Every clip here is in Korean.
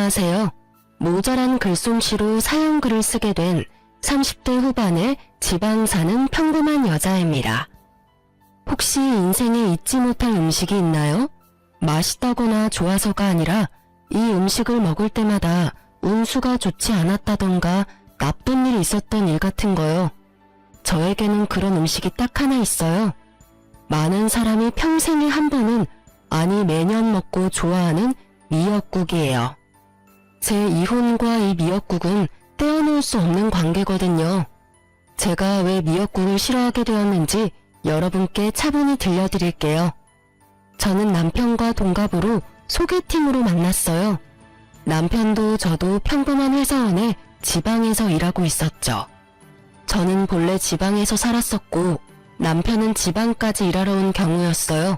안녕하세요. 모자란 글솜씨로 사연글을 쓰게 된 30대 후반의 지방 사는 평범한 여자입니다. 혹시 인생에 잊지 못할 음식이 있나요? 맛있다거나 좋아서가 아니라 이 음식을 먹을 때마다 운수가 좋지 않았다던가 나쁜 일이 있었던 일 같은 거요. 저에게는 그런 음식이 딱 하나 있어요. 많은 사람이 평생에 한 번은, 아니 매년 먹고 좋아하는 미역국이에요. 제 이혼과 이 미역국은 떼어놓을 수 없는 관계거든요. 제가 왜 미역국을 싫어하게 되었는지 여러분께 차분히 들려드릴게요. 저는 남편과 동갑으로 소개팅으로 만났어요. 남편도 저도 평범한 회사원에 지방에서 일하고 있었죠. 저는 본래 지방에서 살았었고 남편은 지방까지 일하러 온 경우였어요.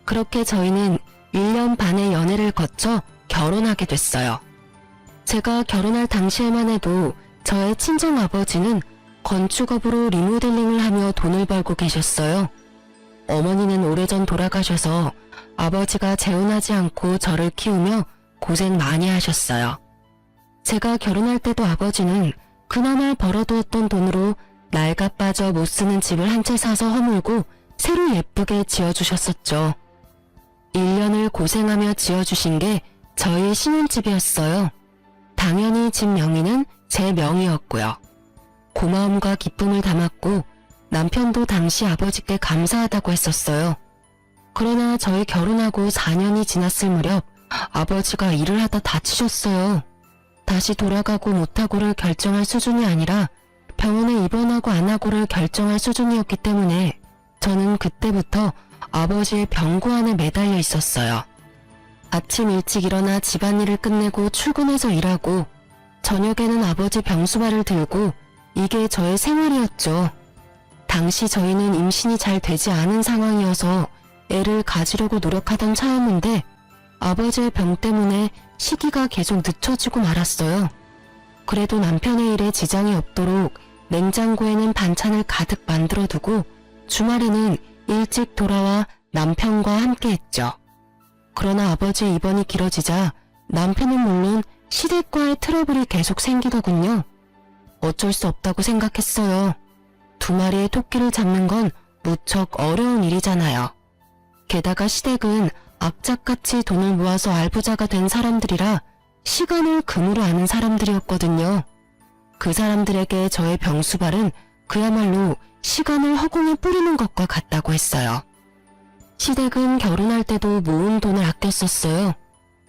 그렇게 저희는 1년 반의 연애를 거쳐 결혼하게 됐어요. 제가 결혼할 당시에만 해도 저의 친정아버지는 건축업으로 리모델링을 하며 돈을 벌고 계셨어요. 어머니는 오래전 돌아가셔서 아버지가 재혼하지 않고 저를 키우며 고생 많이 하셨어요. 제가 결혼할 때도 아버지는 그나마 벌어두었던 돈으로 낡아 빠져 못 쓰는 집을 한 채 사서 허물고 새로 예쁘게 지어주셨었죠. 1년을 고생하며 지어주신 게 저희 신혼집이었어요. 당연히 집 명의는 제 명의였고요. 고마움과 기쁨을 담았고 남편도 당시 아버지께 감사하다고 했었어요. 그러나 저희 결혼하고 4년이 지났을 무렵 아버지가 일을 하다 다치셨어요. 다시 돌아가고 못하고를 결정할 수준이 아니라 병원에 입원하고 안 하고를 결정할 수준이었기 때문에 저는 그때부터 아버지의 병고안에 매달려 있었어요. 아침 일찍 일어나 집안일을 끝내고 출근해서 일하고 저녁에는 아버지 병수발을 들고 이게 저의 생활이었죠. 당시 저희는 임신이 잘 되지 않은 상황이어서 애를 가지려고 노력하던 차였는데 아버지의 병 때문에 시기가 계속 늦춰지고 말았어요. 그래도 남편의 일에 지장이 없도록 냉장고에는 반찬을 가득 만들어두고 주말에는 일찍 돌아와 남편과 함께 했죠. 그러나 아버지의 입원이 길어지자 남편은 물론 시댁과의 트러블이 계속 생기더군요. 어쩔 수 없다고 생각했어요. 2마리의 토끼를 잡는 건 무척 어려운 일이잖아요. 게다가 시댁은 악착같이 돈을 모아서 알부자가 된 사람들이라 시간을 금으로 아는 사람들이었거든요. 그 사람들에게 저의 병수발은 그야말로 시간을 허공에 뿌리는 것과 같다고 했어요. 시댁은 결혼할 때도 모은 돈을 아껴 썼어요.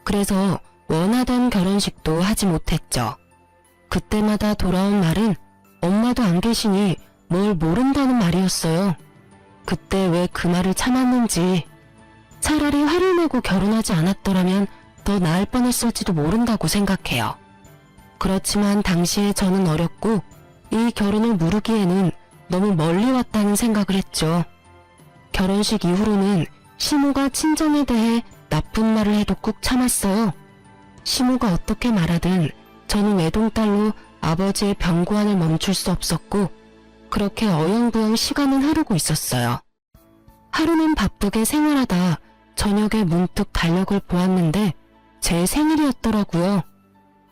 그래서 원하던 결혼식도 하지 못했죠. 그때마다 돌아온 말은 엄마도 안 계시니 뭘 모른다는 말이었어요. 그때 왜 그 말을 참았는지, 차라리 화를 내고 결혼하지 않았더라면 더 나을 뻔했을지도 모른다고 생각해요. 그렇지만 당시에 저는 어렸고 이 결혼을 무르기에는 너무 멀리 왔다는 생각을 했죠. 결혼식 이후로는 시모가 친정에 대해 나쁜 말을 해도 꾹 참았어요. 시모가 어떻게 말하든 저는 외동딸로 아버지의 병고안을 멈출 수 없었고 그렇게 어영부영 시간은 흐르고 있었어요. 하루는 바쁘게 생활하다 저녁에 문득 달력을 보았는데 제 생일이었더라고요.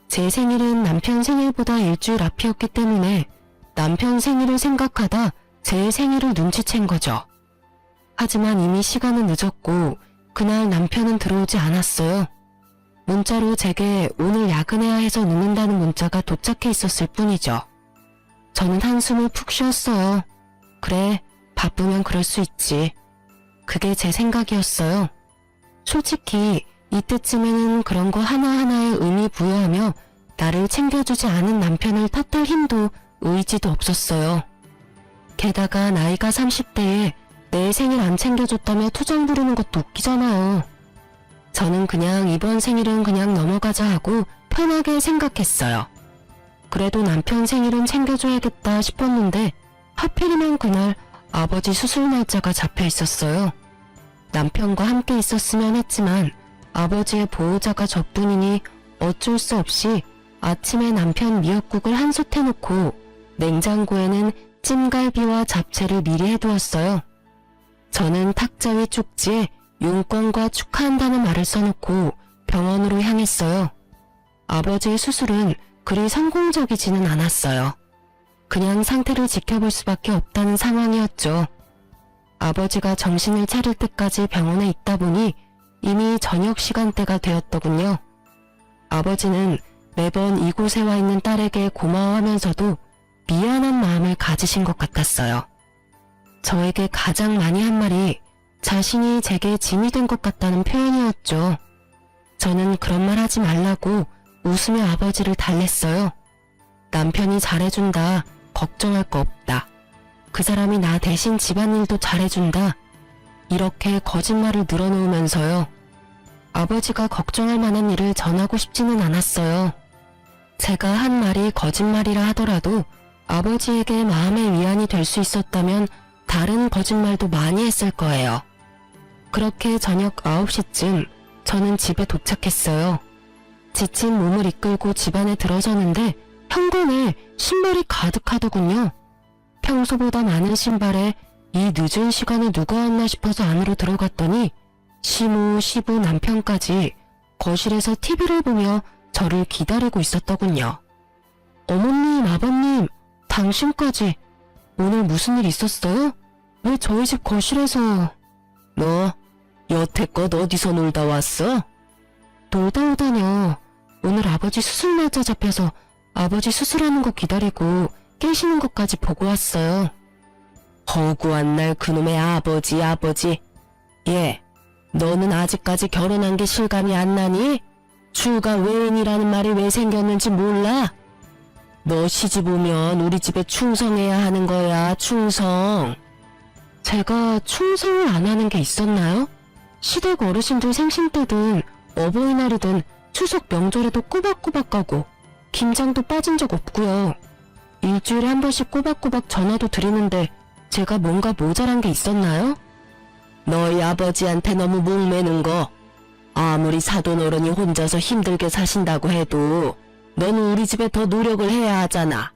제 생일은 남편 생일보다 일주일 앞이었기 때문에 남편 생일을 생각하다 제 생일을 눈치챈 거죠. 하지만 이미 시간은 늦었고 그날 남편은 들어오지 않았어요. 문자로 제게 오늘 야근해야 해서 늦는다는 문자가 도착해 있었을 뿐이죠. 저는 한숨을 푹 쉬었어요. 그래, 바쁘면 그럴 수 있지. 그게 제 생각이었어요. 솔직히 이때쯤에는 그런 거 하나하나에 의미 부여하며 나를 챙겨주지 않은 남편을 탓할 힘도 의지도 없었어요. 게다가 나이가 30대에 내 생일 안 챙겨줬다며 투정 부르는 것도 웃기잖아요. 저는 그냥 이번 생일은 그냥 넘어가자 하고 편하게 생각했어요. 그래도 남편 생일은 챙겨줘야겠다 싶었는데 하필이면 그날 아버지 수술 날짜가 잡혀 있었어요. 남편과 함께 있었으면 했지만 아버지의 보호자가 저뿐이니 어쩔 수 없이 아침에 남편 미역국을 한솥 해놓고 냉장고에는 찜갈비와 잡채를 미리 해두었어요. 저는 탁자 위 쪽지에 용건과 축하한다는 말을 써놓고 병원으로 향했어요. 아버지의 수술은 그리 성공적이지는 않았어요. 그냥 상태를 지켜볼 수밖에 없다는 상황이었죠. 아버지가 정신을 차릴 때까지 병원에 있다 보니 이미 저녁 시간대가 되었더군요. 아버지는 매번 이곳에 와 있는 딸에게 고마워하면서도 미안한 마음을 가지신 것 같았어요. 저에게 가장 많이 한 말이 자신이 제게 짐이 된 것 같다는 표현이었죠. 저는 그런 말 하지 말라고 웃으며 아버지를 달랬어요. 남편이 잘해준다. 걱정할 거 없다. 그 사람이 나 대신 집안일도 잘해준다. 이렇게 거짓말을 늘어놓으면서요. 아버지가 걱정할 만한 일을 전하고 싶지는 않았어요. 제가 한 말이 거짓말이라 하더라도 아버지에게 마음의 위안이 될 수 있었다면 다른 거짓말도 많이 했을 거예요. 그렇게 저녁 9시쯤 저는 집에 도착했어요. 지친 몸을 이끌고 집 안에 들어서는데 현관에 신발이 가득하더군요. 평소보다 많은 신발에 이 늦은 시간에 누가 왔나 싶어서 안으로 들어갔더니 시부 남편까지 거실에서 TV를 보며 저를 기다리고 있었더군요. 어머님, 아버님, 당신까지 오늘 무슨 일 있었어요? 왜 저희 집 거실에서... 너 여태껏 어디서 놀다 왔어? 놀다 오다뇨. 오늘 아버지 수술 날짜 잡혀서 아버지 수술하는 거 기다리고 깨시는 것까지 보고 왔어요. 허구한 날 그놈의 아버지. 예, 너는 아직까지 결혼한 게 실감이 안 나니? 주가 외인이라는 말이 왜 생겼는지 몰라? 너 시집 오면 우리 집에 충성해야 하는 거야, 충성. 제가 충성을 안 하는 게 있었나요? 시댁 어르신들 생신 때든 어버이날이든 추석 명절에도 꼬박꼬박 가고 김장도 빠진 적 없고요. 일주일에 한 번씩 꼬박꼬박 전화도 드리는데 제가 뭔가 모자란 게 있었나요? 너희 아버지한테 너무 목매는 거. 아무리 사돈어른이 혼자서 힘들게 사신다고 해도 너는 우리 집에 더 노력을 해야 하잖아.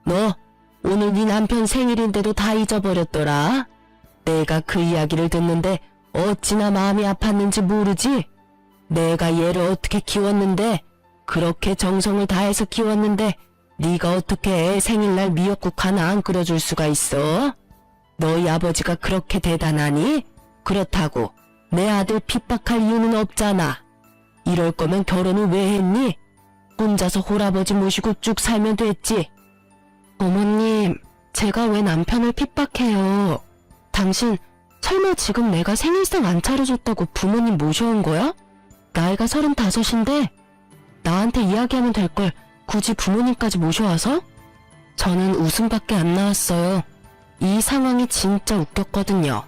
너 오늘 네 남편 생일인데도 다 잊어버렸더라. 내가 그 이야기를 듣는데 어찌나 마음이 아팠는지 모르지? 내가 얘를 어떻게 키웠는데, 그렇게 정성을 다해서 키웠는데 네가 어떻게 애 생일날 미역국 하나 안 끓여줄 수가 있어? 너희 아버지가 그렇게 대단하니? 그렇다고 내 아들 핍박할 이유는 없잖아. 이럴 거면 결혼을 왜 했니? 혼자서 홀아버지 모시고 쭉 살면 됐지. 어머님, 제가 왜 남편을 핍박해요? 당신 설마 지금 내가 생일상 안 차려줬다고 부모님 모셔온 거야? 나이가 35인데 나한테 이야기하면 될 걸 굳이 부모님까지 모셔와서? 저는 웃음밖에 안 나왔어요. 이 상황이 진짜 웃겼거든요.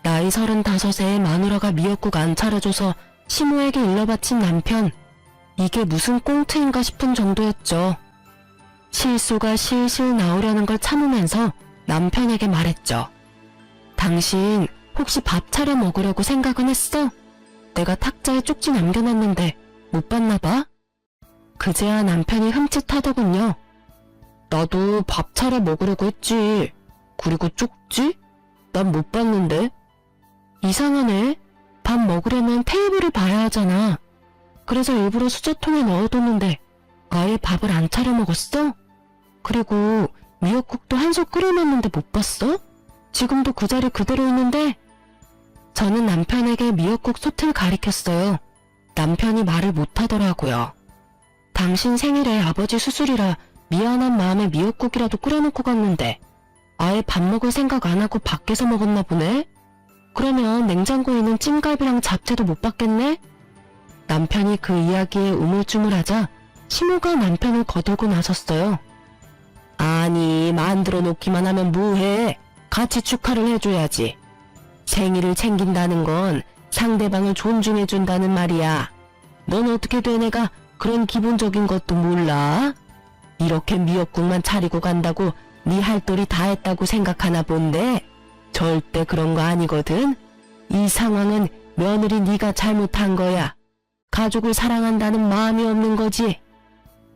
나이 35에 마누라가 미역국 안 차려줘서 시모에게 일러바친 남편. 이게 무슨 꽁트인가 싶은 정도였죠. 실수가 실실 나오려는 걸 참으면서 남편에게 말했죠. 당신 혹시 밥 차려 먹으려고 생각은 했어? 내가 탁자에 쪽지 남겨놨는데 못 봤나 봐? 그제야 남편이 흠칫하더군요. 나도 밥 차려 먹으려고 했지. 그리고 쪽지? 난 못 봤는데. 이상하네. 밥 먹으려면 테이블을 봐야 하잖아. 그래서 일부러 수저통에 넣어뒀는데 아예 밥을 안 차려 먹었어? 그리고 미역국도 한 솥 끓여놨는데 못 봤어? 지금도 그 자리 그대로 있는데? 저는 남편에게 미역국 솥을 가리켰어요. 남편이 말을 못하더라고요. 당신 생일에 아버지 수술이라 미안한 마음에 미역국이라도 끓여놓고 갔는데 아예 밥 먹을 생각 안 하고 밖에서 먹었나 보네? 그러면 냉장고에 있는 찜갈비랑 잡채도 못 받겠네? 남편이 그 이야기에 우물쭈물하자 시모가 남편을 거들고 나섰어요. 아니, 만들어 놓기만 하면 뭐해? 같이 축하를 해줘야지. 생일을 챙긴다는 건 상대방을 존중해준다는 말이야. 넌 어떻게 된 애가 그런 기본적인 것도 몰라? 이렇게 미역국만 차리고 간다고 네 할 도리 다 했다고 생각하나 본데 절대 그런 거 아니거든. 이 상황은 며느리 네가 잘못한 거야. 가족을 사랑한다는 마음이 없는 거지.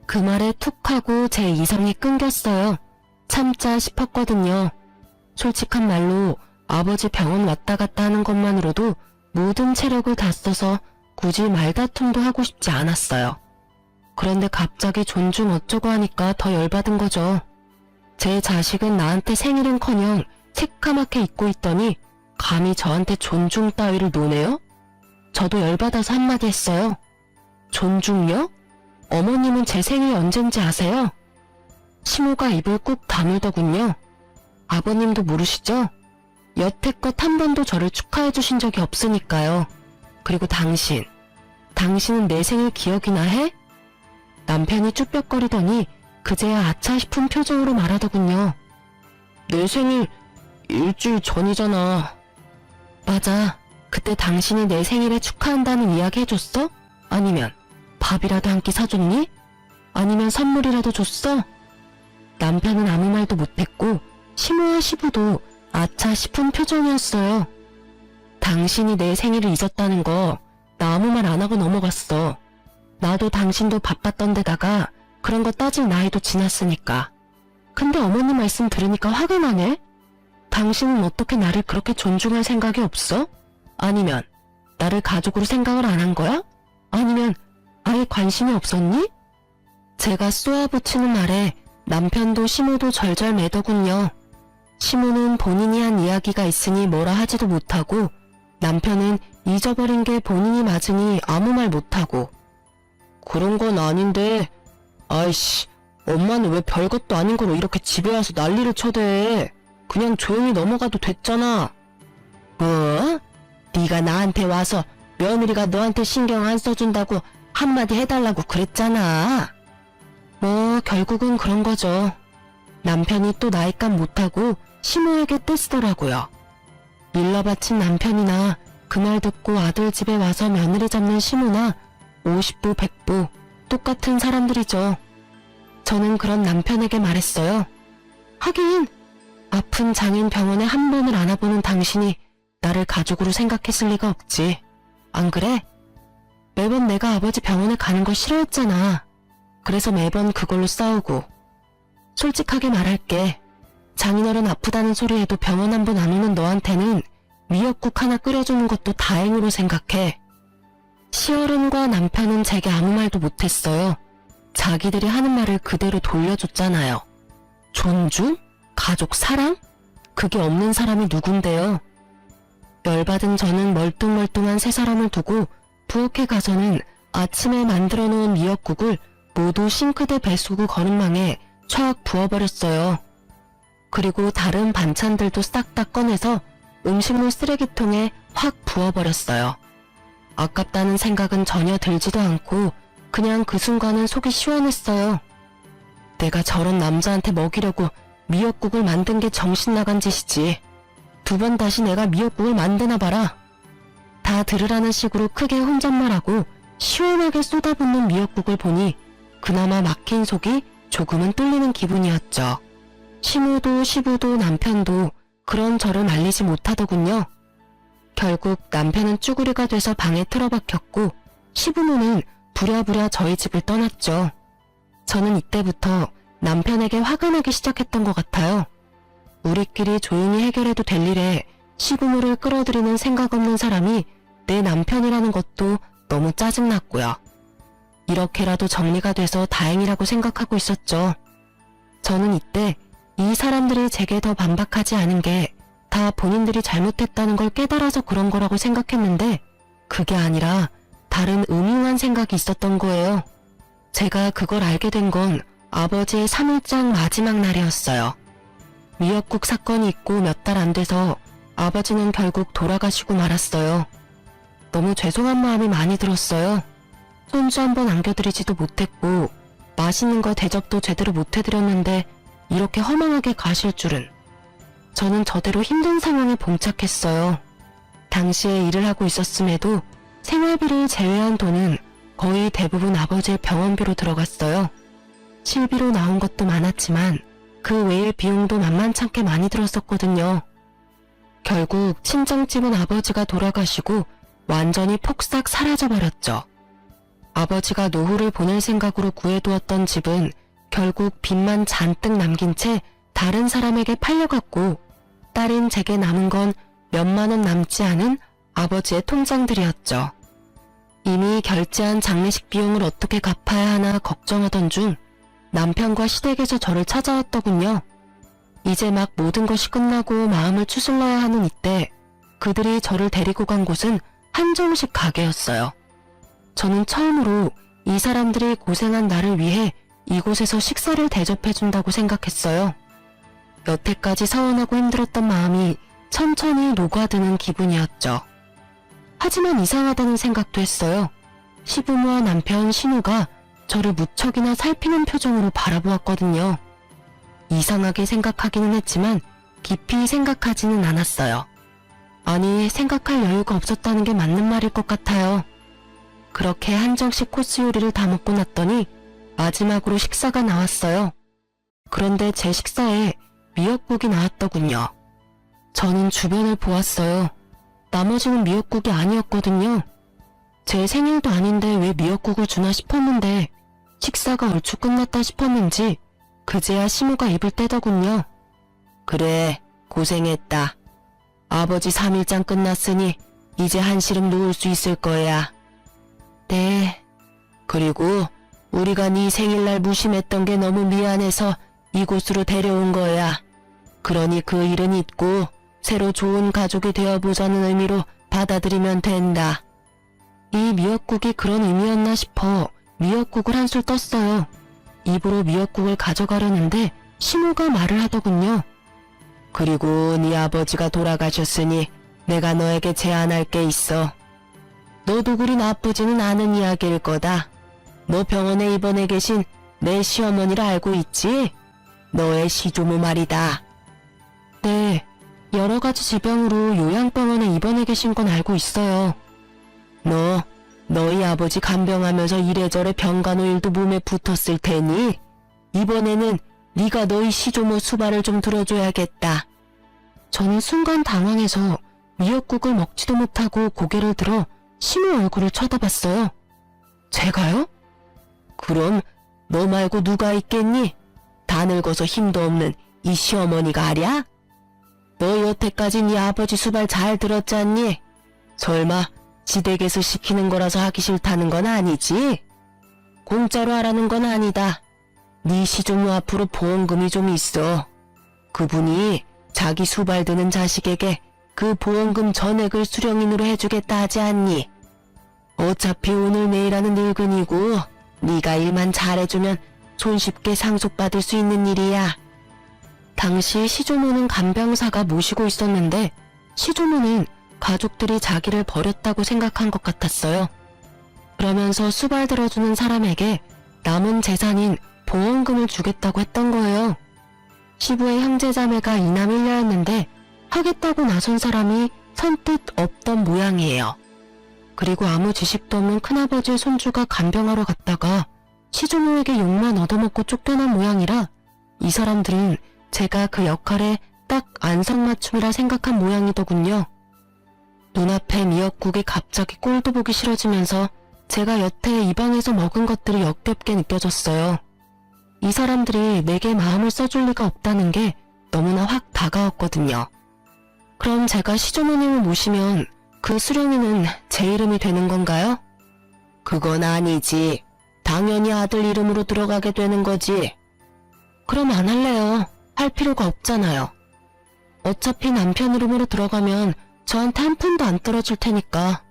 그 말에 툭 하고 제 이성이 끊겼어요. 참자 싶었거든요. 솔직한 말로 아버지 병원 왔다 갔다 하는 것만으로도 모든 체력을 다 써서 굳이 말다툼도 하고 싶지 않았어요. 그런데 갑자기 존중 어쩌고 하니까 더 열받은 거죠. 제 자식은 나한테 생일은커녕 새까맣게 잊고 있더니 감히 저한테 존중 따위를 노네요? 저도 열받아서 한마디 했어요. 존중요? 어머님은 제 생일이 언젠지 아세요? 시모가 입을 꾹 다물더군요. 아버님도 모르시죠? 여태껏 한 번도 저를 축하해 주신 적이 없으니까요. 그리고 당신은 내 생일 기억이나 해? 남편이 쭈뼛거리더니 그제야 아차 싶은 표정으로 말하더군요. 내 생일 일주일 전이잖아. 맞아. 그때 당신이 내 생일에 축하한다는 이야기 해줬어? 아니면 밥이라도 한 끼 사줬니? 아니면 선물이라도 줬어? 남편은 아무 말도 못했고 시모와 시부도 아차 싶은 표정이었어요. 당신이 내 생일을 잊었다는 거 나 아무 말 안 하고 넘어갔어. 나도 당신도 바빴던 데다가 그런 거 따질 나이도 지났으니까. 근데 어머님 말씀 들으니까 화가 나네? 당신은 어떻게 나를 그렇게 존중할 생각이 없어? 아니면 나를 가족으로 생각을 안 한 거야? 아니면 아예 관심이 없었니? 제가 쏘아붙이는 말에 남편도 시모도 절절매더군요. 시모는 본인이 한 이야기가 있으니 뭐라 하지도 못하고 남편은 잊어버린 게 본인이 맞으니 아무 말 못하고. 그런 건 아닌데. 아이씨, 엄마는 왜 별것도 아닌 거로 이렇게 집에 와서 난리를 쳐대. 그냥 조용히 넘어가도 됐잖아. 뭐? 네가 나한테 와서 며느리가 너한테 신경 안 써준다고 한마디 해달라고 그랬잖아. 뭐 결국은 그런 거죠. 남편이 또 나이값 못하고 시모에게 떼쓰더라고요. 밀러바친 남편이나 그 말 듣고 아들 집에 와서 며느리 잡는 시모나 50부 100부 똑같은 사람들이죠. 저는 그런 남편에게 말했어요. 하긴 아픈 장인 병원에 한 번을 안아보는 당신이 나를 가족으로 생각했을 리가 없지. 안 그래? 매번 내가 아버지 병원에 가는 걸 싫어했잖아. 그래서 매번 그걸로 싸우고. 솔직하게 말할게. 장인어른 아프다는 소리에도 병원 한 번 안 오는 너한테는 미역국 하나 끓여주는 것도 다행으로 생각해. 시어른과 남편은 제게 아무 말도 못했어요. 자기들이 하는 말을 그대로 돌려줬잖아요. 존중? 가족 사랑? 그게 없는 사람이 누군데요? 열받은 저는 멀뚱멀뚱한 세 사람을 두고 부엌에 가서는 아침에 만들어 놓은 미역국을 모두 싱크대 배수구 거름망에 촥 부어버렸어요. 그리고 다른 반찬들도 싹 다 꺼내서 음식물 쓰레기통에 확 부어버렸어요. 아깝다는 생각은 전혀 들지도 않고 그냥 그 순간은 속이 시원했어요. 내가 저런 남자한테 먹이려고 미역국을 만든 게 정신 나간 짓이지. 두 번 다시 내가 미역국을 만드나 봐라. 다 들으라는 식으로 크게 혼잣말하고 시원하게 쏟아붓는 미역국을 보니 그나마 막힌 속이 조금은 뚫리는 기분이었죠. 시모도 시부도 남편도 그런 저를 말리지 못하더군요. 결국 남편은 쭈구리가 돼서 방에 틀어박혔고 시부모는 부랴부랴 저희 집을 떠났죠. 저는 이때부터 남편에게 화가 나기 시작했던 것 같아요. 우리끼리 조용히 해결해도 될 일에 시부모를 끌어들이는 생각 없는 사람이 내 남편이라는 것도 너무 짜증났고요. 이렇게라도 정리가 돼서 다행이라고 생각하고 있었죠. 저는 이때 이 사람들이 제게 더 반박하지 않은 게 다 본인들이 잘못했다는 걸 깨달아서 그런 거라고 생각했는데 그게 아니라 다른 음흉한 생각이 있었던 거예요. 제가 그걸 알게 된 건 아버지의 3일장 마지막 날이었어요. 미역국 사건이 있고 몇 달 안 돼서 아버지는 결국 돌아가시고 말았어요. 너무 죄송한 마음이 많이 들었어요. 손주 한 번 안겨드리지도 못했고 맛있는 거 대접도 제대로 못 해드렸는데 이렇게 허망하게 가실 줄은. 저는 저대로 힘든 상황에 봉착했어요. 당시에 일을 하고 있었음에도 생활비를 제외한 돈은 거의 대부분 아버지의 병원비로 들어갔어요. 실비로 나온 것도 많았지만 그 외의 비용도 만만찮게 많이 들었었거든요. 결국 친정집은 아버지가 돌아가시고 완전히 폭삭 사라져버렸죠. 아버지가 노후를 보낼 생각으로 구해두었던 집은 결국 빚만 잔뜩 남긴 채 다른 사람에게 팔려갔고 딸인 제게 남은 건 몇만 원 남지 않은 아버지의 통장들이었죠. 이미 결제한 장례식 비용을 어떻게 갚아야 하나 걱정하던 중 남편과 시댁에서 저를 찾아왔더군요. 이제 막 모든 것이 끝나고 마음을 추슬러야 하는 이때 그들이 저를 데리고 간 곳은 한정식 가게였어요. 저는 처음으로 이 사람들이 고생한 나를 위해 이곳에서 식사를 대접해준다고 생각했어요. 여태까지 서운하고 힘들었던 마음이 천천히 녹아드는 기분이었죠. 하지만 이상하다는 생각도 했어요. 시부모와 남편 신우가 저를 무척이나 살피는 표정으로 바라보았거든요. 이상하게 생각하기는 했지만 깊이 생각하지는 않았어요. 아니, 생각할 여유가 없었다는 게 맞는 말일 것 같아요. 그렇게 한정식 코스 요리를 다 먹고 났더니 마지막으로 식사가 나왔어요. 그런데 제 식사에 미역국이 나왔더군요. 저는 주변을 보았어요. 나머지는 미역국이 아니었거든요. 제 생일도 아닌데 왜 미역국을 주나 싶었는데 식사가 얼추 끝났다 싶었는지 그제야 시무가 입을 떼더군요. 그래, 고생했다. 아버지 3일장 끝났으니 이제 한시름 누울 수 있을 거야. 네. 그리고 우리가 네 생일날 무심했던 게 너무 미안해서 이곳으로 데려온 거야. 그러니 그 일은 잊고 새로 좋은 가족이 되어보자는 의미로 받아들이면 된다. 이 미역국이 그런 의미였나 싶어 미역국을 한술 떴어요. 입으로 미역국을 가져가려는데 신우가 말을 하더군요. 그리고 네 아버지가 돌아가셨으니 내가 너에게 제안할 게 있어. 너도 그리 나쁘지는 않은 이야기일 거다. 너 병원에 입원해 계신 내 시어머니를 알고 있지? 너의 시조모 말이다. 네, 여러 가지 질병으로 요양병원에 입원해 계신 건 알고 있어요. 너희 아버지 간병하면서 이래저래 병간호일도 몸에 붙었을 테니 이번에는 네가 너희 시조모 수발을 좀 들어줘야겠다. 저는 순간 당황해서 미역국을 먹지도 못하고 고개를 들어 신우 얼굴을 쳐다봤어요. 제가요? 그럼 너 말고 누가 있겠니? 다 늙어서 힘도 없는 이 시어머니가 아랴? 너 여태까지 네 아버지 수발 잘 들었잖니? 설마 지댁에서 시키는 거라서 하기 싫다는 건 아니지? 공짜로 하라는 건 아니다. 네 시조모 앞으로 보험금이 좀 있어. 그분이 자기 수발 드는 자식에게 그 보험금 전액을 수령인으로 해주겠다 하지 않니? 어차피 오늘 내일 하는 늙은이고 네가 일만 잘해주면 손쉽게 상속받을 수 있는 일이야. 당시 시조모는 간병사가 모시고 있었는데 시조모는 가족들이 자기를 버렸다고 생각한 것 같았어요. 그러면서 수발 들어주는 사람에게 남은 재산인 보험금을 주겠다고 했던 거예요. 시부의 형제자매가 이남 1녀였는데 하겠다고 나선 사람이 선뜻 없던 모양이에요. 그리고 아무 지식도 없는 큰아버지의 손주가 간병하러 갔다가 시조모에게 욕만 얻어먹고 쫓겨난 모양이라 이 사람들은 제가 그 역할에 딱 안성맞춤이라 생각한 모양이더군요. 눈앞에 미역국이 갑자기 꼴도 보기 싫어지면서 제가 여태 이 방에서 먹은 것들이 역겹게 느껴졌어요. 이 사람들이 내게 마음을 써줄 리가 없다는 게 너무나 확 다가왔거든요. 그럼 제가 시조모님을 모시면 그 수령이는 제 이름이 되는 건가요? 그건 아니지. 당연히 아들 이름으로 들어가게 되는 거지. 그럼 안 할래요. 할 필요가 없잖아요. 어차피 남편 이름으로 들어가면 저한테 한 푼도 안 떨어질 테니까.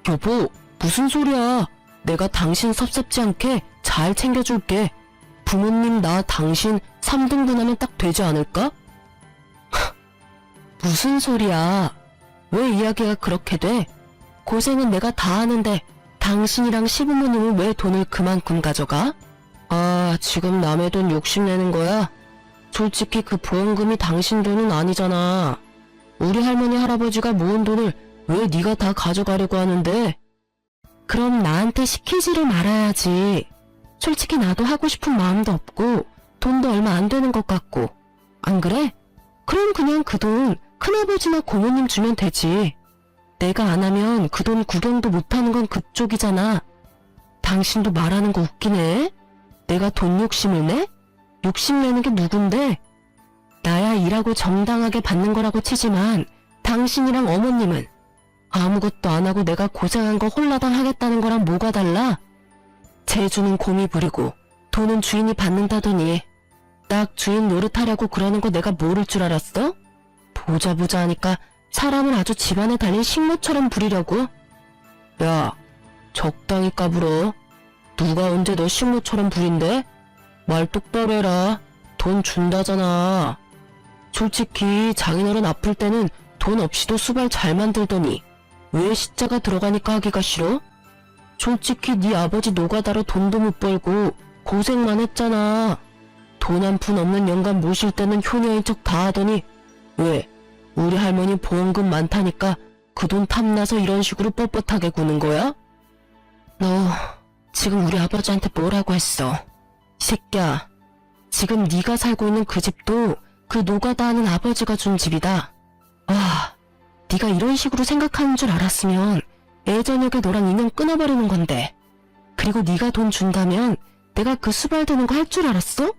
여보, 무슨 소리야. 내가 당신 섭섭지 않게 잘 챙겨줄게. 부모님 나 당신 3등분하면 딱 되지 않을까? 무슨 소리야. 왜 이야기가 그렇게 돼? 고생은 내가 다 하는데 당신이랑 시부모님은 왜 돈을 그만큼 가져가? 아, 지금 남의 돈 욕심내는 거야? 솔직히 그 보험금이 당신 돈은 아니잖아. 우리 할머니 할아버지가 모은 돈을 왜 네가 다 가져가려고 하는데? 그럼 나한테 시키지를 말아야지. 솔직히 나도 하고 싶은 마음도 없고 돈도 얼마 안 되는 것 같고. 안 그래? 그럼 그냥 그 돈 큰아버지나 고모님 주면 되지. 내가 안 하면 그 돈 구경도 못하는 건 그쪽이잖아. 당신도 말하는 거 웃기네. 내가 돈 욕심을 내? 욕심내는 게 누군데? 나야 일하고 정당하게 받는 거라고 치지만 당신이랑 어머님은 아무것도 안 하고 내가 고생한 거 홀라당 하겠다는 거랑 뭐가 달라? 재주는 곰이 부리고 돈은 주인이 받는다더니 딱 주인 노릇하려고 그러는 거 내가 모를 줄 알았어? 보자 하니까 사람을 아주 집안에 달린 식모처럼 부리려고? 야, 적당히 까불어. 누가 언제 너 식모처럼 부린대? 말 똑바로 해라. 돈 준다잖아. 솔직히 장인어른 아플 때는 돈 없이도 수발 잘 만들더니 왜 시자가 들어가니까 하기가 싫어? 솔직히 네 아버지 노가다로 돈도 못 벌고 고생만 했잖아. 돈 한 푼 없는 영감 모실 때는 효녀인 척 다 하더니 왜? 우리 할머니 보험금 많다니까 그 돈 탐나서 이런 식으로 뻣뻣하게 구는 거야? 너 지금 우리 아버지한테 뭐라고 했어? 이 새끼야, 지금 네가 살고 있는 그 집도 그 노가다 하는 아버지가 준 집이다. 아, 네가 이런 식으로 생각하는 줄 알았으면 예전에게 너랑 인연 끊어버리는 건데. 그리고 네가 돈 준다면 내가 그 수발 드는 거 할 줄 알았어?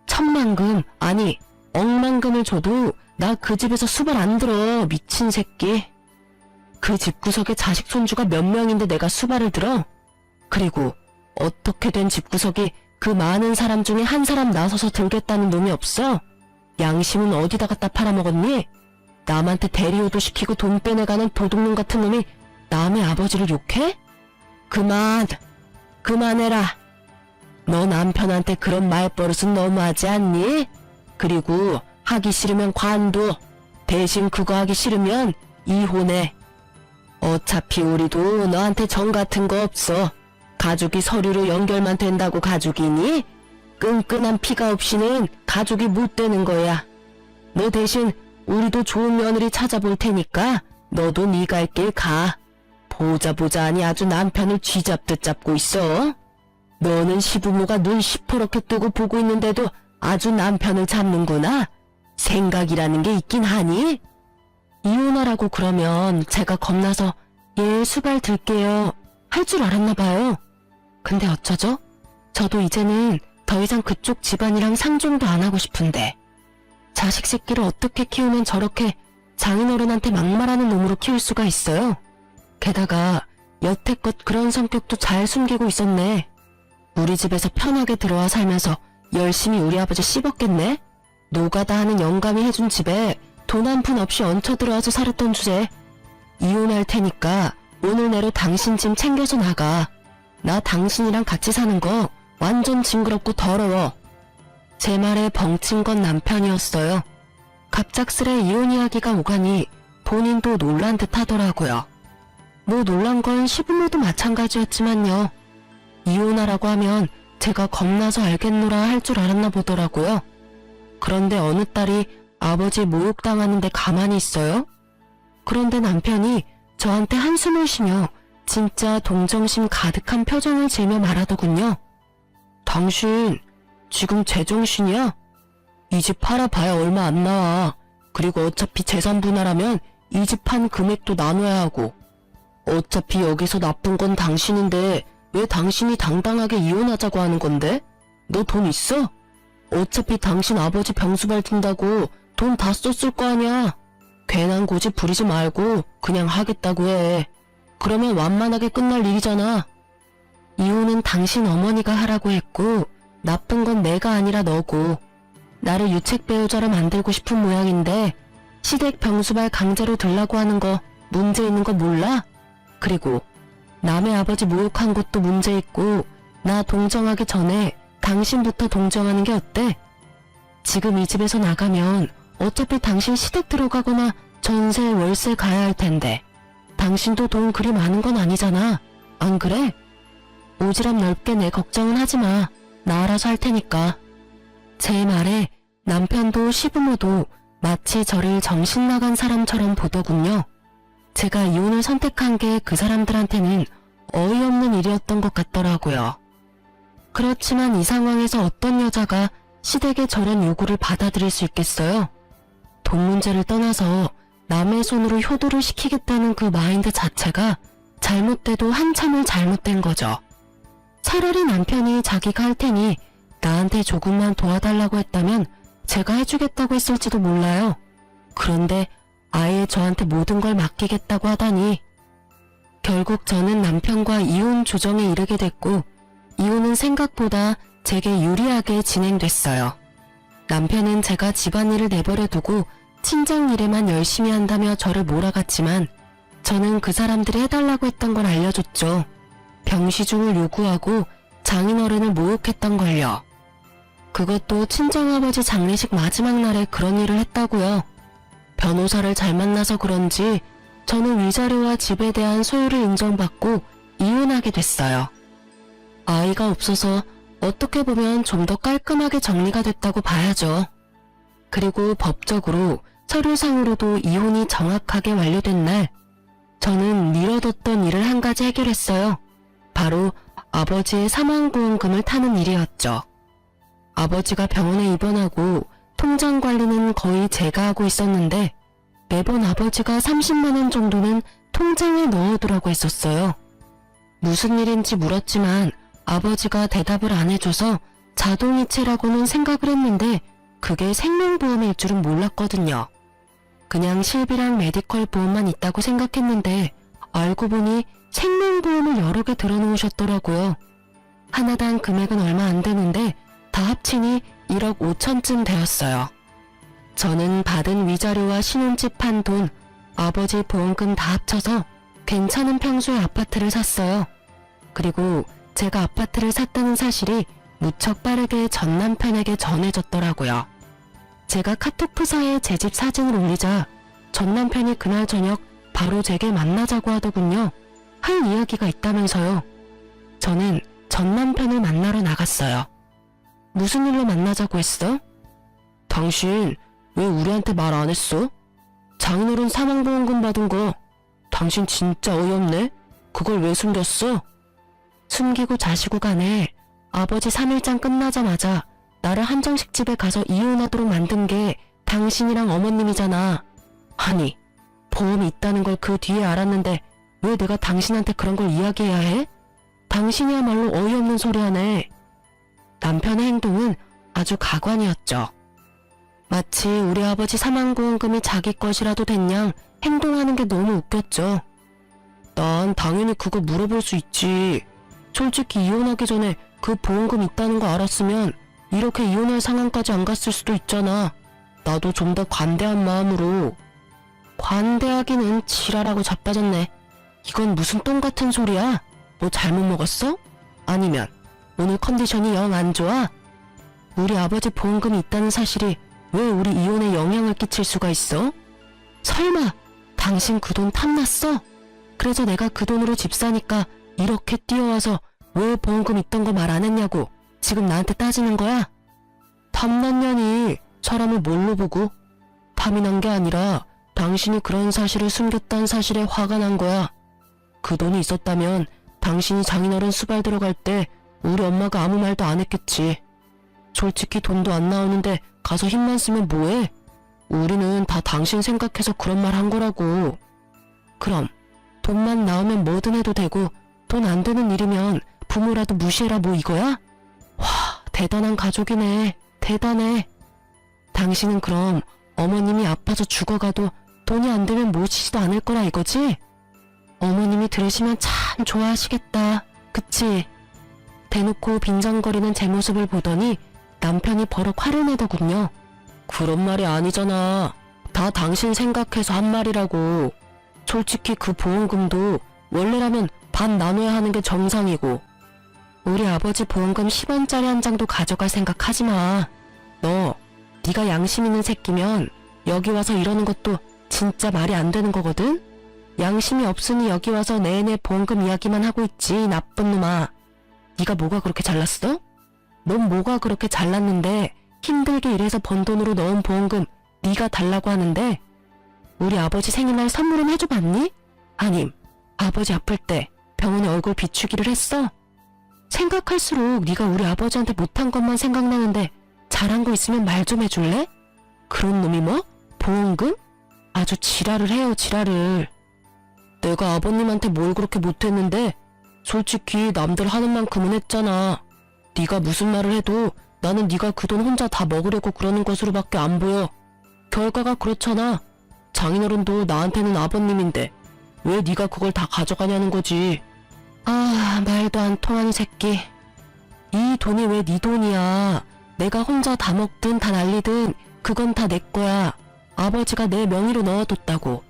천만금, 아니 억만금을 줘도 나 그 집에서 수발 안 들어, 미친 새끼. 그 집구석에 자식 손주가 몇 명인데 내가 수발을 들어? 그리고 어떻게 된 집구석이 그 많은 사람 중에 한 사람 나서서 들겠다는 놈이 없어? 양심은 어디다 갖다 팔아먹었니? 남한테 대리호도 시키고 돈 빼내가는 도둑놈 같은 놈이 남의 아버지를 욕해? 그만해라. 너 남편한테 그런 말버릇은 너무하지 않니? 그리고 하기 싫으면 관둬. 대신 그거 하기 싫으면 이혼해. 어차피 우리도 너한테 정 같은 거 없어. 가족이 서류로 연결만 된다고 가족이니? 끈끈한 피가 없이는 가족이 못 되는 거야. 너 대신 우리도 좋은 며느리 찾아볼 테니까 너도 네 갈 길 가. 보자 하니 아주 남편을 쥐잡듯 잡고 있어. 너는 시부모가 눈 시퍼렇게 뜨고 보고 있는데도 아주 남편을 잡는구나. 생각이라는 게 있긴 하니? 이혼하라고 그러면 제가 겁나서 예, 수발 들게요 할 줄 알았나 봐요. 근데 어쩌죠? 저도 이제는 더 이상 그쪽 집안이랑 상종도 안 하고 싶은데 자식 새끼를 어떻게 키우면 저렇게 장인어른한테 막말하는 놈으로 키울 수가 있어요? 게다가 여태껏 그런 성격도 잘 숨기고 있었네. 우리 집에서 편하게 들어와 살면서 열심히 우리 아버지 씹었겠네? 노가다 하는 영감이 해준 집에 돈 한 푼 없이 얹혀 들어와서 살았던 주제. 이혼할 테니까 오늘 내로 당신 짐 챙겨서 나가. 나 당신이랑 같이 사는 거 완전 징그럽고 더러워. 제 말에 벙친 건 남편이었어요. 갑작스레 이혼 이야기가 오가니 본인도 놀란 듯 하더라고요. 뭐 놀란 건 시부모도 마찬가지였지만요. 이혼하라고 하면 제가 겁나서 알겠노라 할 줄 알았나 보더라고요. 그런데 어느 딸이 아버지 모욕당하는데 가만히 있어요? 그런데 남편이 저한테 한숨을 쉬며 진짜 동정심 가득한 표정을 지으며 말하더군요. 당신 지금 제정신이야? 이 집 팔아봐야 얼마 안 나와. 그리고 어차피 재산 분할하면 이 집 판 금액도 나눠야 하고. 어차피 여기서 나쁜 건 당신인데 왜 당신이 당당하게 이혼하자고 하는 건데? 너 돈 있어? 어차피 당신 아버지 병수발 든다고 돈 다 썼을 거 아니야. 괜한 고집 부리지 말고 그냥 하겠다고 해. 그러면 완만하게 끝날 일이잖아. 이혼은 당신 어머니가 하라고 했고 나쁜 건 내가 아니라 너고. 나를 유책 배우자로 만들고 싶은 모양인데 시댁 병수발 강제로 들라고 하는 거 문제 있는 거 몰라? 그리고 남의 아버지 모욕한 것도 문제 있고 나 동정하기 전에 당신부터 동정하는 게 어때? 지금 이 집에서 나가면 어차피 당신 시댁 들어가거나 전세 월세 가야 할 텐데 당신도 돈 그리 많은 건 아니잖아. 안 그래? 오지랖 넓게 내 걱정은 하지 마. 나 알아서 할 테니까. 제 말에 남편도 시부모도 마치 저를 정신 나간 사람처럼 보더군요. 제가 이혼을 선택한 게 그 사람들한테는 어이없는 일이었던 것 같더라고요. 그렇지만 이 상황에서 어떤 여자가 시댁의 저런 요구를 받아들일 수 있겠어요? 돈 문제를 떠나서 남의 손으로 효도를 시키겠다는 그 마인드 자체가 잘못돼도 한참을 잘못된 거죠. 차라리 남편이 자기가 할 테니 나한테 조금만 도와달라고 했다면 제가 해주겠다고 했을지도 몰라요. 그런데 아예 저한테 모든 걸 맡기겠다고 하다니 결국 저는 남편과 이혼 조정에 이르게 됐고 이혼은 생각보다 제게 유리하게 진행됐어요. 남편은 제가 집안일을 내버려 두고 친정 일에만 열심히 한다며 저를 몰아갔지만 저는 그 사람들이 해달라고 했던 걸 알려줬죠. 병시중을 요구하고 장인어른을 모욕했던걸요. 그것도 친정아버지 장례식 마지막 날에 그런 일을 했다고요. 변호사를 잘 만나서 그런지 저는 위자료와 집에 대한 소유를 인정받고 이혼하게 됐어요. 아이가 없어서 어떻게 보면 좀 더 깔끔하게 정리가 됐다고 봐야죠. 그리고 법적으로 서류상으로도 이혼이 정확하게 완료된 날, 저는 미뤄뒀던 일을 한 가지 해결했어요. 바로 아버지의 사망보험금을 타는 일이었죠. 아버지가 병원에 입원하고 통장 관리는 거의 제가 하고 있었는데 매번 아버지가 30만 원 정도는 통장에 넣어두라고 했었어요. 무슨 일인지 물었지만 아버지가 대답을 안 해줘서 자동이체라고는 생각을 했는데 그게 생명보험일 줄은 몰랐거든요. 그냥 실비랑 메디컬 보험만 있다고 생각했는데 알고 보니 생명보험을 여러 개 들어놓으셨더라고요. 하나당 금액은 얼마 안 되는데 다 합치니 1억 5천쯤 되었어요. 저는 받은 위자료와 신혼집 한 돈, 아버지 보험금 다 합쳐서 괜찮은 평수의 아파트를 샀어요. 그리고 제가 아파트를 샀다는 사실이 무척 빠르게 전 남편에게 전해졌더라고요. 제가 카톡프사에 제 집 사진을 올리자 전 남편이 그날 저녁 바로 제게 만나자고 하더군요. 할 이야기가 있다면서요. 저는 전 남편을 만나러 나갔어요. 무슨 일로 만나자고 했어? 당신 왜 우리한테 말 안 했어? 장인어른 사망보험금 받은 거 당신 진짜 어이없네? 그걸 왜 숨겼어? 숨기고 자시고 간에 아버지 3일장 끝나자마자 나를 한정식 집에 가서 이혼하도록 만든 게 당신이랑 어머님이잖아. 아니, 보험이 있다는 걸 그 뒤에 알았는데 왜 내가 당신한테 그런 걸 이야기해야 해? 당신이야말로 어이없는 소리 하네. 남편의 행동은 아주 가관이었죠. 마치 우리 아버지 사망보험금이 자기 것이라도 됐냥 행동하는 게 너무 웃겼죠. 난 당연히 그거 물어볼 수 있지. 솔직히 이혼하기 전에 그 보험금 있다는 거 알았으면 이렇게 이혼할 상황까지 안 갔을 수도 있잖아. 나도 좀 더 관대한 마음으로. 관대하기는 지랄하고 자빠졌네. 이건 무슨 똥 같은 소리야? 뭐 잘못 먹었어? 아니면 오늘 컨디션이 영 안 좋아? 우리 아버지 보험금이 있다는 사실이 왜 우리 이혼에 영향을 끼칠 수가 있어? 설마 당신 그 돈 탐났어? 그래서 내가 그 돈으로 집 사니까 이렇게 뛰어와서 왜 보험금 있던 거 말 안 했냐고 지금 나한테 따지는 거야? 탐났냐니 사람을 뭘로 보고? 탐이 난 게 아니라 당신이 그런 사실을 숨겼다는 사실에 화가 난 거야. 그 돈이 있었다면 당신이 장인어른 수발 들어갈 때 우리 엄마가 아무 말도 안 했겠지. 솔직히 돈도 안 나오는데 가서 힘만 쓰면 뭐해? 우리는 다 당신 생각해서 그런 말 한 거라고. 그럼 돈만 나오면 뭐든 해도 되고 돈 안 되는 일이면 부모라도 무시해라 뭐 이거야? 와, 대단한 가족이네. 대단해. 당신은 그럼 어머님이 아파서 죽어가도 돈이 안 되면 모시지도 않을 거라 이거지? 어머님이 들으시면 참 좋아하시겠다. 그치? 대놓고 빈정거리는 제 모습을 보더니 남편이 버럭 화를 내더군요. 그런 말이 아니잖아. 다 당신 생각해서 한 말이라고. 솔직히 그 보험금도 원래라면 반 나눠야 하는 게 정상이고. 우리 아버지 보험금 10원짜리 한 장도 가져갈 생각 하지 마. 너, 네가 양심 있는 새끼면 여기 와서 이러는 것도 진짜 말이 안 되는 거거든? 양심이 없으니 여기 와서 내내 보험금 이야기만 하고 있지, 나쁜 놈아. 네가 뭐가 그렇게 잘났어? 넌 뭐가 그렇게 잘났는데 힘들게 일해서 번 돈으로 넣은 보험금 네가 달라고 하는데 우리 아버지 생일날 선물은 해줘봤니? 아님 아버지 아플 때 병원에 얼굴 비추기를 했어? 생각할수록 네가 우리 아버지한테 못한 것만 생각나는데 잘한 거 있으면 말 좀 해줄래? 그런 놈이 뭐? 보험금? 아주 지랄을 해요, 지랄을. 내가 아버님한테 뭘 그렇게 못했는데 솔직히 남들 하는 만큼은 했잖아. 네가 무슨 말을 해도 나는 네가 그 돈 혼자 다 먹으려고 그러는 것으로밖에 안 보여. 결과가 그렇잖아. 장인어른도 나한테는 아버님인데 왜 네가 그걸 다 가져가냐는 거지. 아, 말도 안 통하는 새끼. 이 돈이 왜 네 돈이야. 내가 혼자 다 먹든 다 날리든 그건 다 내 거야. 아버지가 내 명의로 넣어뒀다고.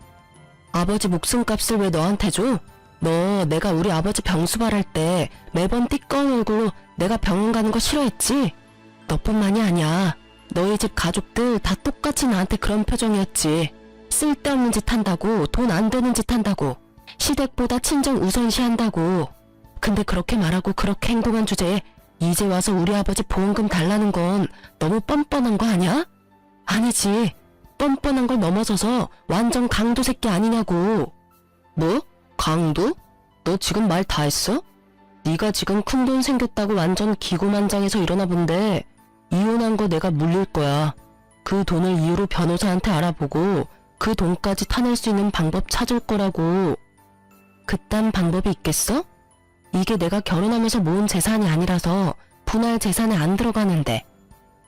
아버지 목숨값을 왜 너한테 줘? 너 내가 우리 아버지 병수발할 때 매번 띠꺼운 얼굴로 내가 병원 가는 거 싫어했지? 너뿐만이 아니야. 너희 집 가족들 다 똑같이 나한테 그런 표정이었지. 쓸데없는 짓 한다고, 돈 안 되는 짓 한다고, 시댁보다 친정 우선시한다고. 근데 그렇게 말하고 그렇게 행동한 주제에 이제 와서 우리 아버지 보험금 달라는 건 너무 뻔뻔한 거 아니야? 아니지. 뻔뻔한 걸 넘어서서 완전 강도 새끼 아니냐고. 뭐? 강도? 너 지금 말 다 했어? 네가 지금 큰돈 생겼다고 완전 기고만장해서 이러나 본데 이혼한 거 내가 물릴 거야. 그 돈을 이유로 변호사한테 알아보고 그 돈까지 타낼 수 있는 방법 찾을 거라고. 그딴 방법이 있겠어? 이게 내가 결혼하면서 모은 재산이 아니라서 분할 재산에 안 들어가는데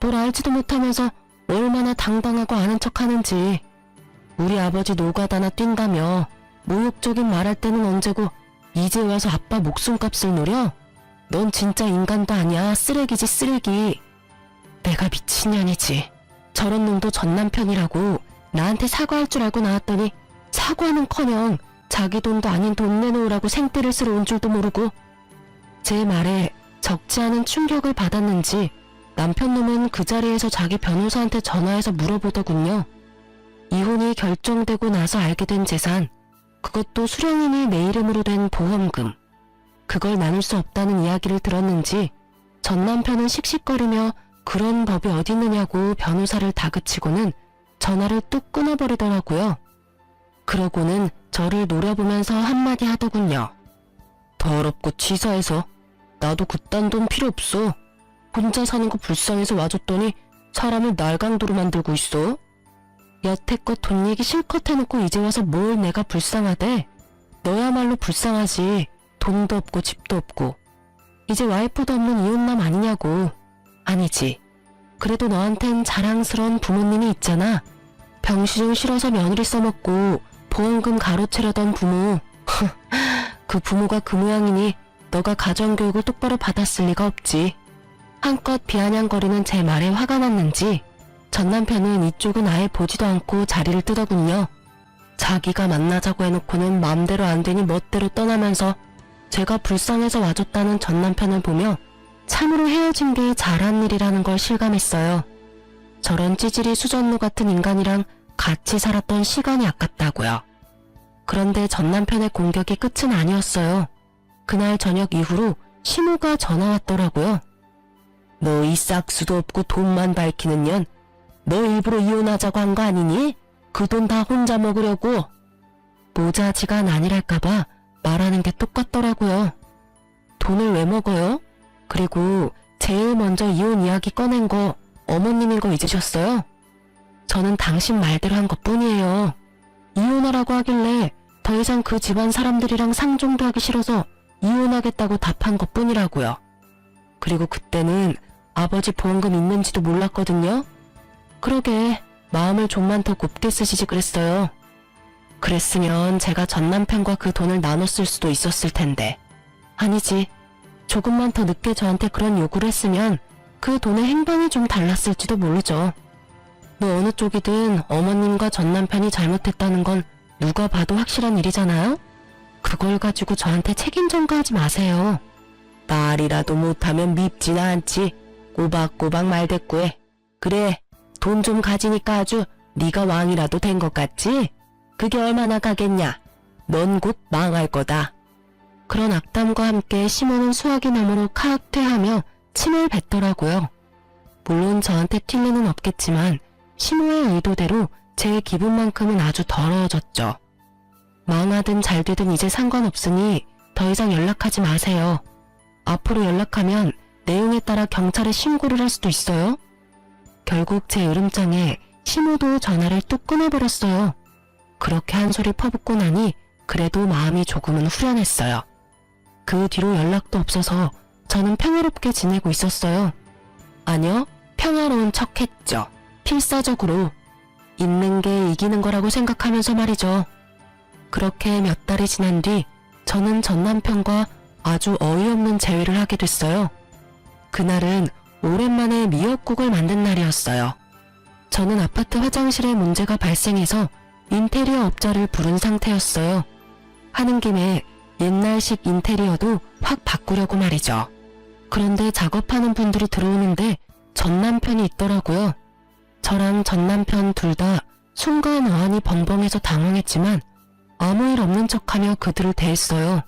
뭘 알지도 못하면서 얼마나 당당하고 아는 척하는지. 우리 아버지 노가다나 뛴다며 모욕적인 말할 때는 언제고 이제 와서 아빠 목숨값을 노려? 넌 진짜 인간도 아니야. 쓰레기지 쓰레기. 내가 미친년이지. 저런 놈도 전 남편이라고 나한테 사과할 줄 알고 나왔더니 사과는커녕 자기 돈도 아닌 돈 내놓으라고 생떼를 쓰러 온 줄도 모르고. 제 말에 적지 않은 충격을 받았는지 남편 놈은 그 자리에서 자기 변호사한테 전화해서 물어보더군요. 이혼이 결정되고 나서 알게 된 재산, 그것도 수령인이 내 이름으로 된 보험금, 그걸 나눌 수 없다는 이야기를 들었는지 전 남편은 씩씩거리며 그런 법이 어딨느냐고 변호사를 다그치고는 전화를 뚝 끊어버리더라고요. 그러고는 저를 노려보면서 한마디 하더군요. 더럽고 치사해서. 나도 그딴 돈 필요 없어. 혼자 사는 거 불쌍해서 와줬더니 사람을 날강도로 만들고 있어. 여태껏 돈 얘기 실컷 해놓고 이제 와서 뭘 내가 불쌍하대. 너야말로 불쌍하지. 돈도 없고 집도 없고. 이제 와이프도 없는 이혼남 아니냐고. 아니지. 그래도 너한텐 자랑스러운 부모님이 있잖아. 병시중 싫어서 며느리 써먹고 보험금 가로채려던 부모. 그 부모가 그 모양이니 너가 가정교육을 똑바로 받았을 리가 없지. 한껏 비아냥거리는 제 말에 화가 났는지 전 남편은 이쪽은 아예 보지도 않고 자리를 뜨더군요. 자기가 만나자고 해놓고는 마음대로 안 되니 멋대로 떠나면서 제가 불쌍해서 와줬다는 전 남편을 보며 참으로 헤어진 게 잘한 일이라는 걸 실감했어요. 저런 찌질이 수전노 같은 인간이랑 같이 살았던 시간이 아깝다고요. 그런데 전 남편의 공격이 끝은 아니었어요. 그날 저녁 이후로 시모가 전화 왔더라고요. 너 이 싹수도 없고 돈만 밝히는 년, 너 일부러 이혼하자고 한 거 아니니? 그 돈 다 혼자 먹으려고. 모자지간 아니랄까봐 말하는 게 똑같더라고요. 돈을 왜 먹어요? 그리고 제일 먼저 이혼 이야기 꺼낸 거 어머님인 거 잊으셨어요? 저는 당신 말대로 한 것뿐이에요. 이혼하라고 하길래 더 이상 그 집안 사람들이랑 상종도 하기 싫어서 이혼하겠다고 답한 것뿐이라고요. 그리고 그때는 아버지 보험금 있는지도 몰랐거든요. 그러게 마음을 좀만 더 곱게 쓰시지 그랬어요. 그랬으면 제가 전 남편과 그 돈을 나눴을 수도 있었을 텐데. 아니지. 조금만 더 늦게 저한테 그런 요구를 했으면 그 돈의 행방이 좀 달랐을지도 모르죠. 뭐 어느 쪽이든 어머님과 전 남편이 잘못했다는 건 누가 봐도 확실한 일이잖아요? 그걸 가지고 저한테 책임 전가하지 마세요. 말이라도 못하면 밉지나 않지. 꼬박꼬박 말대꾸해. 그래, 돈 좀 가지니까 아주 네가 왕이라도 된 것 같지? 그게 얼마나 가겠냐. 넌 곧 망할 거다. 그런 악담과 함께 시모는 수화기 너머로 카악퇴하며 침을 뱉더라고요. 물론 저한테 튈 리는 없겠지만 시모의 의도대로 제 기분만큼은 아주 더러워졌죠. 망하든 잘되든 이제 상관없으니 더 이상 연락하지 마세요. 앞으로 연락하면 내용에 따라 경찰에 신고를 할 수도 있어요. 결국 제 으름장에 시모도 전화를 뚝 끊어버렸어요. 그렇게 한 소리 퍼붓고 나니 그래도 마음이 조금은 후련했어요. 그 뒤로 연락도 없어서 저는 평화롭게 지내고 있었어요. 아니요, 평화로운 척했죠. 필사적으로. 있는 게 이기는 거라고 생각하면서 말이죠. 그렇게 몇 달이 지난 뒤 저는 전 남편과 아주 어이없는 재회를 하게 됐어요. 그날은 오랜만에 미역국을 만든 날이었어요. 저는 아파트 화장실에 문제가 발생해서 인테리어 업자를 부른 상태였어요. 하는 김에 옛날식 인테리어도 확 바꾸려고 말이죠. 그런데 작업하는 분들이 들어오는데 전 남편이 있더라고요. 저랑 전 남편 둘 다 순간 어안이 벙벙해서 당황했지만 아무 일 없는 척하며 그들을 대했어요.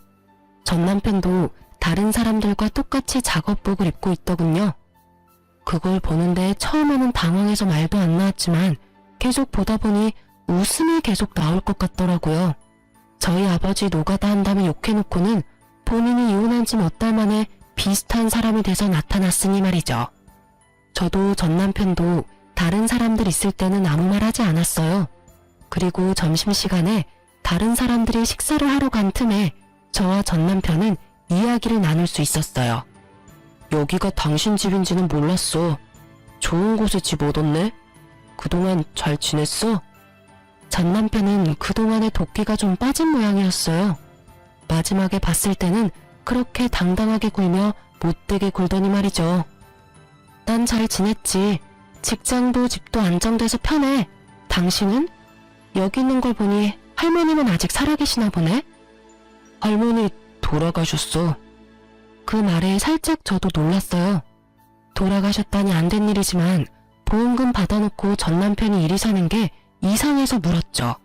전 남편도 다른 사람들과 똑같이 작업복을 입고 있더군요. 그걸 보는데 처음에는 당황해서 말도 안 나왔지만 계속 보다 보니 웃음이 계속 나올 것 같더라고요. 저희 아버지 노가다 한다며 욕해놓고는 본인이 이혼한 지 몇 달 만에 비슷한 사람이 돼서 나타났으니 말이죠. 저도 전 남편도 다른 사람들 있을 때는 아무 말 하지 않았어요. 그리고 점심시간에 다른 사람들이 식사를 하러 간 틈에 저와 전 남편은 이야기를 나눌 수 있었어요. 여기가 당신 집인지는 몰랐어. 좋은 곳에 집 얻었네? 그동안 잘 지냈어? 전 남편은 그동안의 도끼가 좀 빠진 모양이었어요. 마지막에 봤을 때는 그렇게 당당하게 굴며 못되게 굴더니 말이죠. 난 잘 지냈지. 직장도 집도 안정돼서 편해. 당신은? 여기 있는 걸 보니 할머님은 아직 살아계시나 보네? 할머니 돌아가셨어. 그 말에 살짝 저도 놀랐어요. 돌아가셨다니 안 된 일이지만 보험금 받아놓고 전 남편이 이리 사는 게 이상해서 물었죠.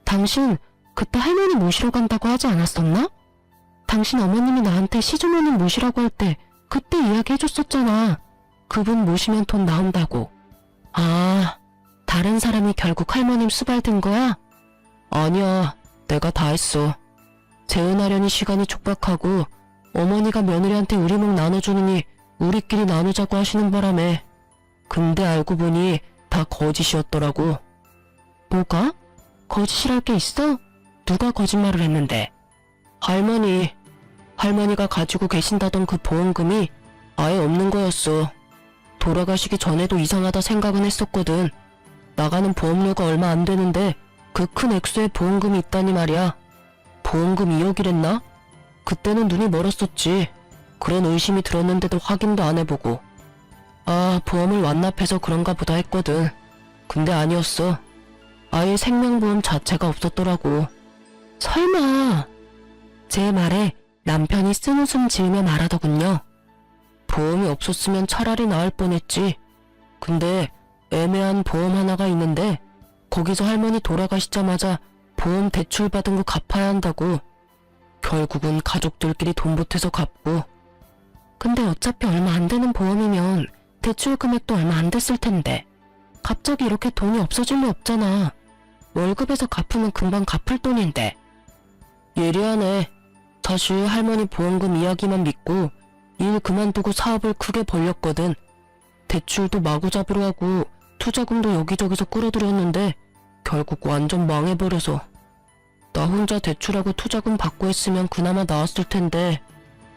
당신 그때 할머니 모시러 간다고 하지 않았었나? 당신 어머님이 나한테 시주머님 모시라고 할 때 그때 이야기해줬었잖아. 그분 모시면 돈 나온다고. 아, 다른 사람이 결국 할머님 수발든 거야? 아니야, 내가 다 했어. 재혼하려니 시간이 촉박하고 어머니가 며느리한테 우리목 나눠주느니 우리끼리 나누자고 하시는 바람에. 근데 알고 보니 다 거짓이었더라고. 뭐가? 거짓이랄 게 있어? 누가 거짓말을 했는데? 할머니가 가지고 계신다던 그 보험금이 아예 없는 거였어. 돌아가시기 전에도 이상하다 생각은 했었거든. 나가는 보험료가 얼마 안 되는데 그 큰 액수의 보험금이 있다니 말이야. 보험금 2억이랬나? 그때는 눈이 멀었었지. 그런 의심이 들었는데도 확인도 안 해보고. 아, 보험을 완납해서 그런가 보다 했거든. 근데 아니었어. 아예 생명보험 자체가 없었더라고. 설마. 제 말에 남편이 쓴웃음 지으며 말하더군요. 보험이 없었으면 차라리 나을 뻔했지. 근데 애매한 보험 하나가 있는데 거기서 할머니 돌아가시자마자 보험 대출 받은 거 갚아야 한다고. 결국은 가족들끼리 돈 보태서 갚고. 근데 어차피 얼마 안 되는 보험이면 대출 금액도 얼마 안 됐을 텐데 갑자기 이렇게 돈이 없어질 리 없잖아. 월급에서 갚으면 금방 갚을 돈인데. 예리하네. 사실 할머니 보험금 이야기만 믿고 일 그만두고 사업을 크게 벌렸거든. 대출도 마구잡이로 하고 투자금도 여기저기서 끌어들였는데 결국 완전 망해버려서. 나 혼자 대출하고 투자금 받고 했으면 그나마 나았을 텐데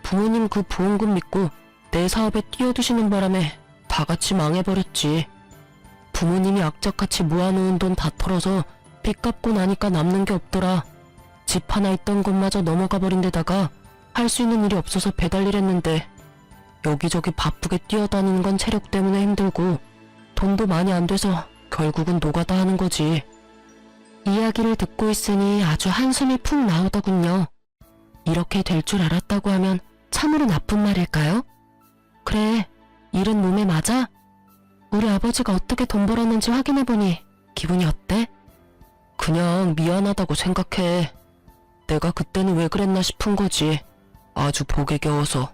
부모님 그 보험금 믿고 내 사업에 뛰어드시는 바람에 다 같이 망해버렸지. 부모님이 악착같이 모아놓은 돈 다 털어서 빚 갚고 나니까 남는 게 없더라. 집 하나 있던 것마저 넘어가 버린 데다가 할 수 있는 일이 없어서 배달일 했는데 여기저기 바쁘게 뛰어다니는 건 체력 때문에 힘들고 돈도 많이 안 돼서 결국은 노가다 하는 거지. 이야기를 듣고 있으니 아주 한숨이 푹 나오더군요. 이렇게 될 줄 알았다고 하면 참으로 나쁜 말일까요? 그래, 일은 몸에 맞아? 우리 아버지가 어떻게 돈 벌었는지 확인해보니 기분이 어때? 그냥 미안하다고 생각해. 내가 그때는 왜 그랬나 싶은 거지. 아주 복에 겨워서.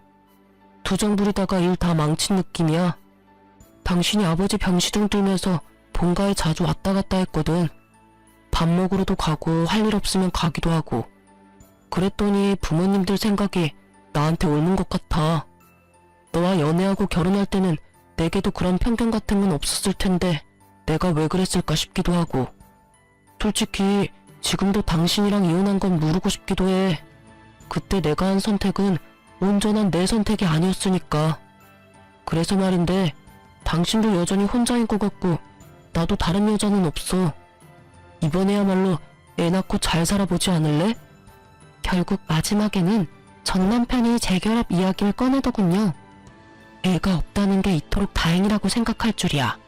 투정 부리다가 일 다 망친 느낌이야. 당신이 아버지 병시중 들면서 본가에 자주 왔다 갔다 했거든. 밥 먹으러도 가고 할 일 없으면 가기도 하고. 그랬더니 부모님들 생각이 나한테 옳은 것 같아. 너와 연애하고 결혼할 때는 내게도 그런 편견 같은 건 없었을 텐데 내가 왜 그랬을까 싶기도 하고. 솔직히 지금도 당신이랑 이혼한 건 모르고 싶기도 해. 그때 내가 한 선택은 온전한 내 선택이 아니었으니까. 그래서 말인데 당신도 여전히 혼자인 것 같고 나도 다른 여자는 없어. 이번에야말로 애 낳고 잘 살아보지 않을래? 결국 마지막에는 전 남편이 재결합 이야기를 꺼내더군요. 애가 없다는 게 이토록 다행이라고 생각할 줄이야.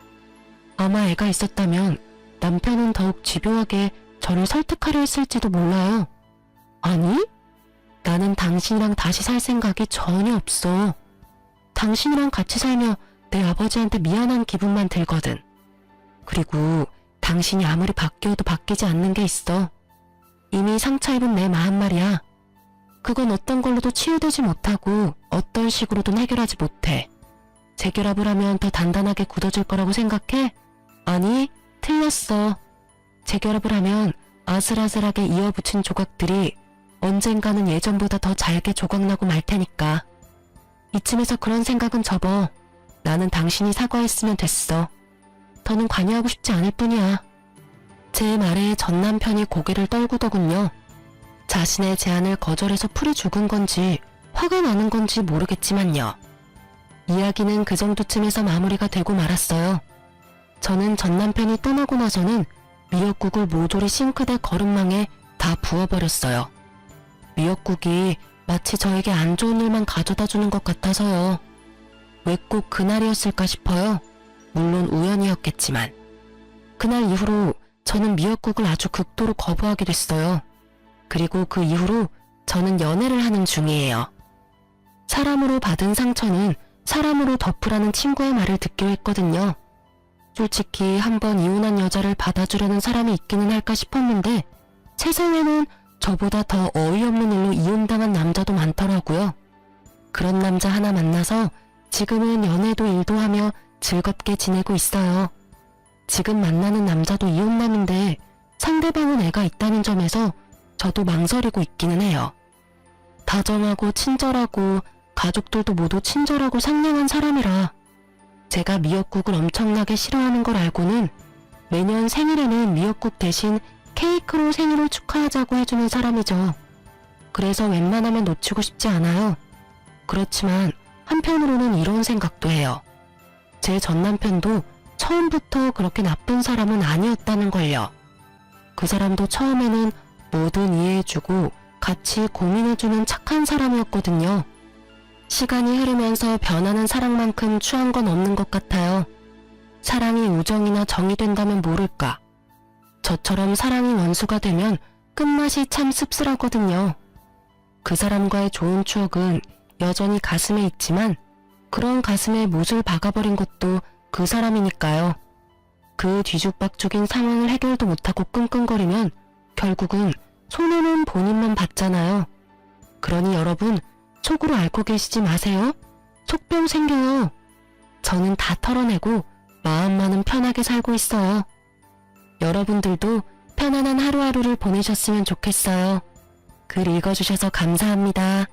아마 애가 있었다면 남편은 더욱 집요하게 저를 설득하려 했을지도 몰라요. 아니? 나는 당신이랑 다시 살 생각이 전혀 없어. 당신이랑 같이 살며 내 아버지한테 미안한 기분만 들거든. 그리고 당신이 아무리 바뀌어도 바뀌지 않는 게 있어. 이미 상처 입은 내 마음 말이야. 그건 어떤 걸로도 치유되지 못하고 어떤 식으로든 해결하지 못해. 재결합을 하면 더 단단하게 굳어질 거라고 생각해? 아니, 틀렸어. 재결합을 하면 아슬아슬하게 이어붙인 조각들이 언젠가는 예전보다 더 잘게 조각나고 말 테니까. 이쯤에서 그런 생각은 접어. 나는 당신이 사과했으면 됐어. 더는 관여하고 싶지 않을 뿐이야. 제 말에 전 남편이 고개를 떨구더군요. 자신의 제안을 거절해서 풀이 죽은 건지 화가 나는 건지 모르겠지만요. 이야기는 그 정도쯤에서 마무리가 되고 말았어요. 저는 전 남편이 떠나고 나서는 미역국을 모조리 싱크대 거름망에 다 부어버렸어요. 미역국이 마치 저에게 안 좋은 일만 가져다 주는 것 같아서요. 왜 꼭 그날이었을까 싶어요. 물론 우연이었겠지만. 그날 이후로 저는 미역국을 아주 극도로 거부하게 됐어요. 그리고 그 이후로 저는 연애를 하는 중이에요. 사람으로 받은 상처는 사람으로 덮으라는 친구의 말을 듣기로 했거든요. 솔직히 한번 이혼한 여자를 받아주려는 사람이 있기는 할까 싶었는데 세상에는 저보다 더 어이없는 일로 이혼당한 남자도 많더라고요. 그런 남자 하나 만나서 지금은 연애도 일도 하며 즐겁게 지내고 있어요. 지금 만나는 남자도 이혼남인데 상대방은 애가 있다는 점에서 저도 망설이고 있기는 해요. 다정하고 친절하고 가족들도 모두 친절하고 상냥한 사람이라 제가 미역국을 엄청나게 싫어하는 걸 알고는 매년 생일에는 미역국 대신 케이크로 생일을 축하하자고 해주는 사람이죠. 그래서 웬만하면 놓치고 싶지 않아요. 그렇지만 한편으로는 이런 생각도 해요. 제 전 남편도 처음부터 그렇게 나쁜 사람은 아니었다는 걸요. 그 사람도 처음에는 뭐든 이해해주고 같이 고민해주는 착한 사람이었거든요. 시간이 흐르면서 변하는 사랑만큼 추한 건 없는 것 같아요. 사랑이 우정이나 정이 된다면 모를까. 저처럼 사랑이 원수가 되면 끝맛이 참 씁쓸하거든요. 그 사람과의 좋은 추억은 여전히 가슴에 있지만 그런 가슴에 못을 박아버린 것도 그 사람이니까요. 그 뒤죽박죽인 상황을 해결도 못하고 끙끙거리면 결국은 손해는 본인만 받잖아요. 그러니 여러분 속으로 앓고 계시지 마세요. 속병 생겨요. 저는 다 털어내고 마음만은 편하게 살고 있어요. 여러분들도 편안한 하루하루를 보내셨으면 좋겠어요. 글 읽어주셔서 감사합니다.